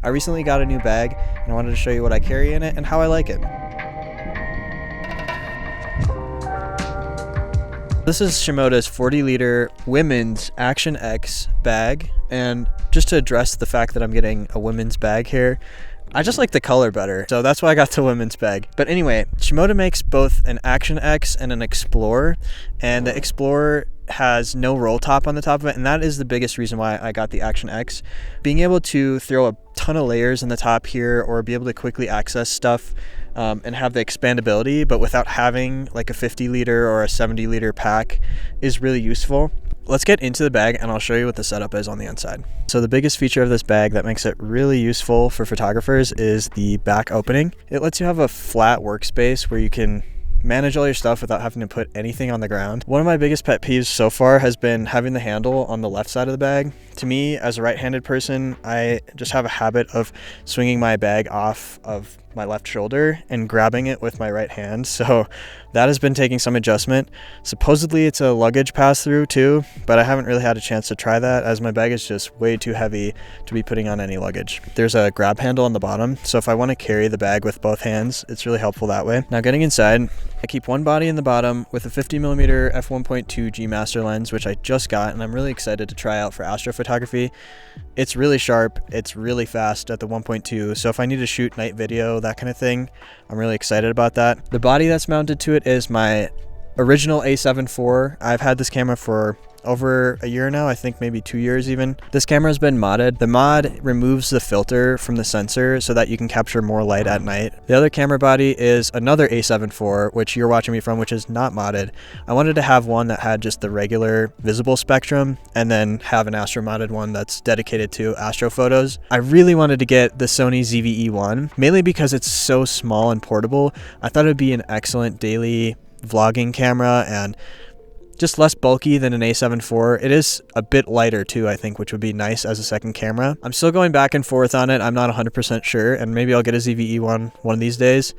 I recently got a new bag and I wanted to show you what I carry in it and how I like it. This is Shimoda's 40-liter women's Action X bag, and just to address the fact that I'm getting a women's bag here, I just like the color better, so that's why I got the women's bag. But anyway, Shimoda makes both an Action X and an Explorer, and the Explorer has no roll top on the top of it, and that is the biggest reason why I got the Action X. Being able to throw a ton of layers in the top here, or be able to quickly access stuff and have the expandability, but without having like a 50-liter or a 70-liter pack, is really useful. Let's get into the bag and I'll show you what the setup is on the inside. So the biggest feature of this bag that makes it really useful for photographers is the back opening. It lets you have a flat workspace where you can manage all your stuff without having to put anything on the ground. One of my biggest pet peeves so far has been having the handle on the left side of the bag. To me, as a right-handed person, I just have a habit of swinging my bag off of my left shoulder and grabbing it with my right hand. So that has been taking some adjustment. Supposedly it's a luggage pass-through too, but I haven't really had a chance to try that as my bag is just way too heavy to be putting on any luggage. There's a grab handle on the bottom, so if I want to carry the bag with both hands, it's really helpful that way. Now getting inside, I keep one body in the bottom with a 50mm f1.2 G Master lens, which I just got, and I'm really excited to try out for astrophotography. It's really sharp, it's really fast at the 1.2, so if I need to shoot night video, that kind of thing, I'm really excited about that. The body that's mounted to it is my original A7 IV. I've had this camera for over a year now, I think maybe 2 years even. This camera has been modded. The mod removes the filter from the sensor so that you can capture more light at night. The other camera body is another A7 IV, which you're watching me from, which is not modded. I wanted to have one that had just the regular visible spectrum and then have an astro modded one that's dedicated to astro photos. I really wanted to get the Sony ZV-E1, mainly because it's so small and portable. I thought it would be an excellent daily vlogging camera and just less bulky than an A7 IV. It is a bit lighter too, I think, which would be nice as a second camera. I'm still going back and forth on it. I'm not 100% sure, and maybe I'll get a ZV-E1 one of these days.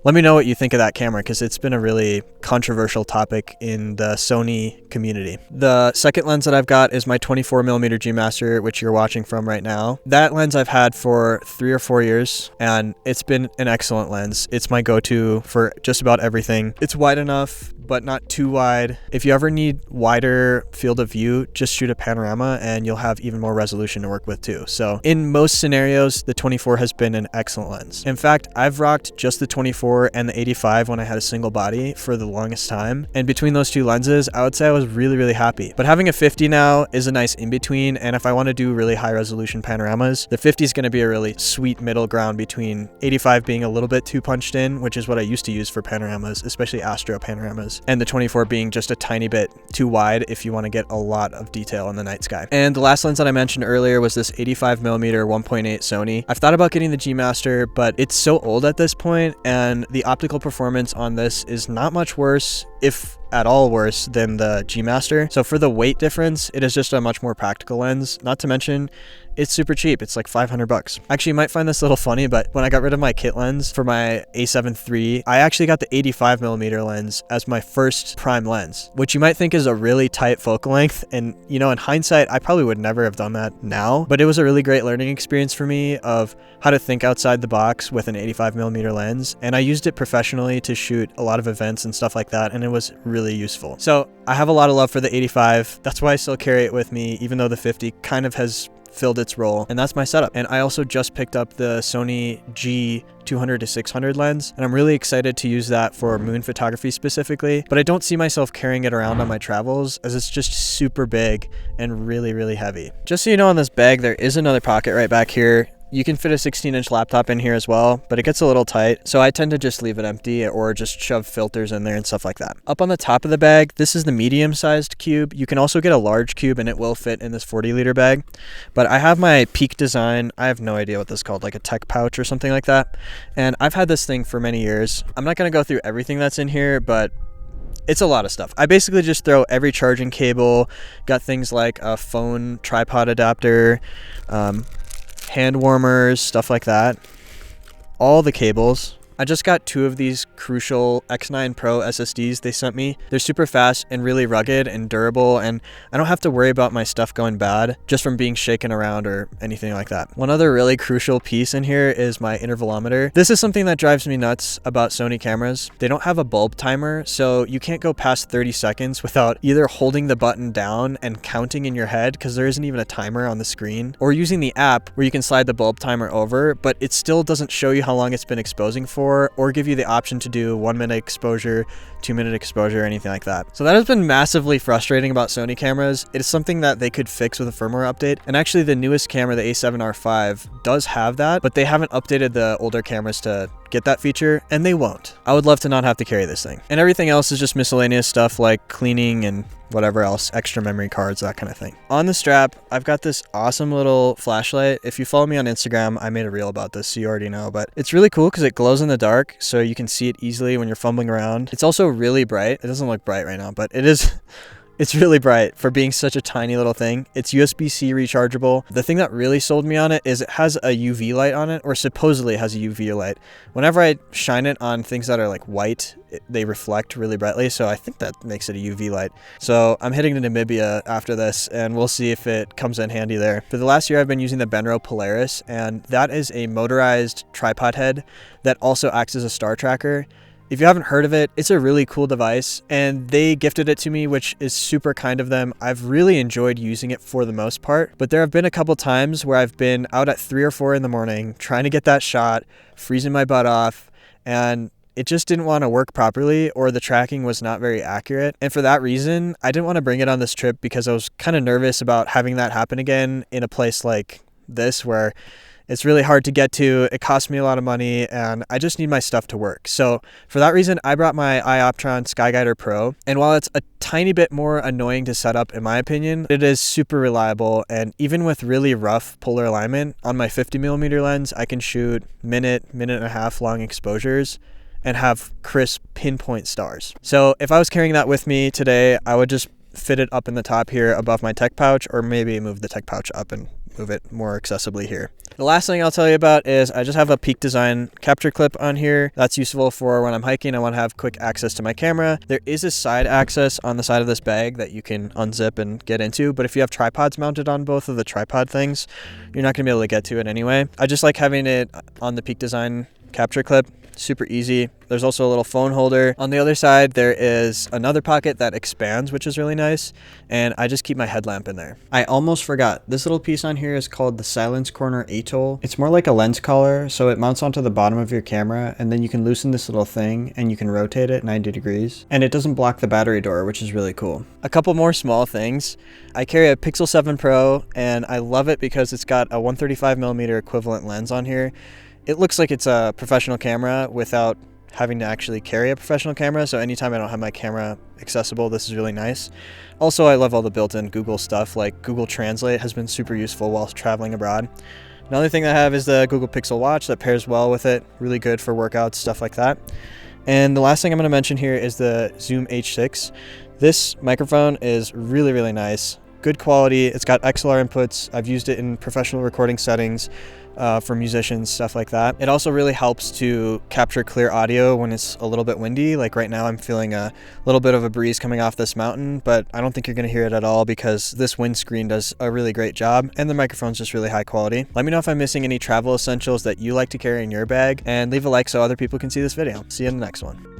Let me know what you think of that camera, because it's been a really controversial topic in the Sony community. The second lens that I've got is my 24mm G Master, which you're watching from right now. That lens I've had for 3 or 4 years, and it's been an excellent lens. It's my go-to for just about everything. It's wide enough, but not too wide. If you ever need wider field of view, just shoot a panorama and you'll have even more resolution to work with too. So in most scenarios, the 24 has been an excellent lens. In fact, I've rocked just the 24 and the 85 when I had a single body for the longest time. And between those two lenses, I would say I was really happy. But having a 50 now is a nice in-between. And if I want to do really high resolution panoramas, the 50 is going to be a really sweet middle ground between 85 being a little bit too punched in, which is what I used to use for panoramas, especially astro panoramas, and the 24 being just a tiny bit too wide if you want to get a lot of detail in the night sky. And the last lens that I mentioned earlier was this 85mm 1.8 Sony. I've thought about getting the G Master, but it's so old at this point, and the optical performance on this is not much worse, if at all worse, than the G Master. So for the weight difference, it is just a much more practical lens. Not to mention, it's super cheap. It's like $500. Actually, you might find this a little funny, but when I got rid of my kit lens for my A7 III, I actually got the 85mm lens as my first prime lens, which you might think is a really tight focal length. And you know, in hindsight, I probably would never have done that now, but it was a really great learning experience for me of how to think outside the box with an 85mm lens. And I used it professionally to shoot a lot of events and stuff like that, and it was really useful. So I have a lot of love for the 85. That's why I still carry it with me, even though the 50 kind of has filled its role, and that's my setup. And I also just picked up the Sony G 200-600 lens, and I'm really excited to use that for moon photography specifically, but I don't see myself carrying it around on my travels as it's just super big and really heavy. Just so you know, on this bag there is another pocket right back here. You can fit a 16-inch laptop in here as well, but it gets a little tight, so I tend to just leave it empty or just shove filters in there and stuff like that. Up on the top of the bag, this is the medium-sized cube. You can also get a large cube and it will fit in this 40-liter bag, but I have my Peak design. I have no idea what this is called, like a tech pouch or something like that, and I've had this thing for many years. I'm not going to go through everything that's in here, but it's a lot of stuff. I basically just throw every charging cable, got things like a phone tripod adapter, hand warmers, stuff like that, all the cables, I just got 2 of these Crucial X9 Pro SSDs they sent me. They're super fast and really rugged and durable, and I don't have to worry about my stuff going bad just from being shaken around or anything like that. One other really crucial piece in here is my intervalometer. This is something that drives me nuts about Sony cameras. They don't have a bulb timer, so you can't go past 30 seconds without either holding the button down and counting in your head, because there isn't even a timer on the screen, or using the app where you can slide the bulb timer over, but it still doesn't show you how long it's been exposing for, or give you the option to do 1 minute exposure, 2 minute exposure, anything like that. So that has been massively frustrating about Sony cameras. It is something that they could fix with a firmware update. And actually the newest camera, the A7R5, does have that, but they haven't updated the older cameras to get that feature, and they won't. I would love to not have to carry this thing. And everything else is just miscellaneous stuff like cleaning and whatever else, extra memory cards, that kind of thing. On the strap, I've got this awesome little flashlight. If you follow me on Instagram, I made a reel about this, so you already know, but it's really cool because it glows in the dark, so you can see it easily when you're fumbling around. It's also really bright. It doesn't look bright right now, but it is. It's really bright for being such a tiny little thing. It's USB-C rechargeable. The thing that really sold me on it is it has a UV light on it, or supposedly has a UV light. Whenever I shine it on things that are like white, they reflect really brightly, so I think that makes it a UV light. So I'm heading to Namibia after this, and we'll see if it comes in handy there. For the last year, I've been using the Benro Polaris, and that is a motorized tripod head that also acts as a star tracker. If you haven't heard of it, it's a really cool device, and they gifted it to me, which is super kind of them. I've really enjoyed using it for the most part, but there have been a couple times where I've been out at 3 or 4 in the morning trying to get that shot, freezing my butt off, and it just didn't want to work properly, or the tracking was not very accurate. And for that reason, I didn't want to bring it on this trip because I was kind of nervous about having that happen again in a place like this where it's really hard to get to, it costs me a lot of money, and I just need my stuff to work. So for that reason, I brought my Ioptron Skyguider Pro, and while it's a tiny bit more annoying to set up in my opinion, it is super reliable, and even with really rough polar alignment, on my 50mm lens, I can shoot minute and a half long exposures and have crisp pinpoint stars. So if I was carrying that with me today, I would just fit it up in the top here above my tech pouch, or maybe move the tech pouch up and move it more accessibly here. The last thing I'll tell you about is I just have a Peak Design capture clip on here. That's useful for when I'm hiking. I want to have quick access to my camera. There is a side access on the side of this bag that you can unzip and get into, but if you have tripods mounted on both of the tripod things, you're not going to be able to get to it anyway. I just like having it on the Peak Design capture clip. Super easy. There's also a little phone holder. On the other side, there is another pocket that expands, which is really nice, and I just keep my headlamp in there. I almost forgot. This little piece on here is called the Silence Corner Atoll. It's more like a lens collar, so it mounts onto the bottom of your camera, and then you can loosen this little thing, and you can rotate it 90 degrees, and it doesn't block the battery door, which is really cool. A couple more small things. I carry a Pixel 7 Pro, and I love it because it's got a 135mm equivalent lens on here. It looks like it's a professional camera without having to actually carry a professional camera, so anytime I don't have my camera accessible, this is really nice. Also, I love all the built-in Google stuff, like Google Translate has been super useful while traveling abroad. Another thing I have is the Google Pixel Watch that pairs well with it, really good for workouts, stuff like that. And the last thing I'm going to mention here is the Zoom H6. This microphone is really, really nice. Good quality. It's got XLR inputs. I've used it in professional recording settings for musicians, stuff like that. It also really helps to capture clear audio when it's a little bit windy. Like right now I'm feeling a little bit of a breeze coming off this mountain, but I don't think you're going to hear it at all because this windscreen does a really great job, and the microphone's just really high quality. Let me know if I'm missing any travel essentials that you like to carry in your bag, and leave a like so other people can see this video. See you in the next one.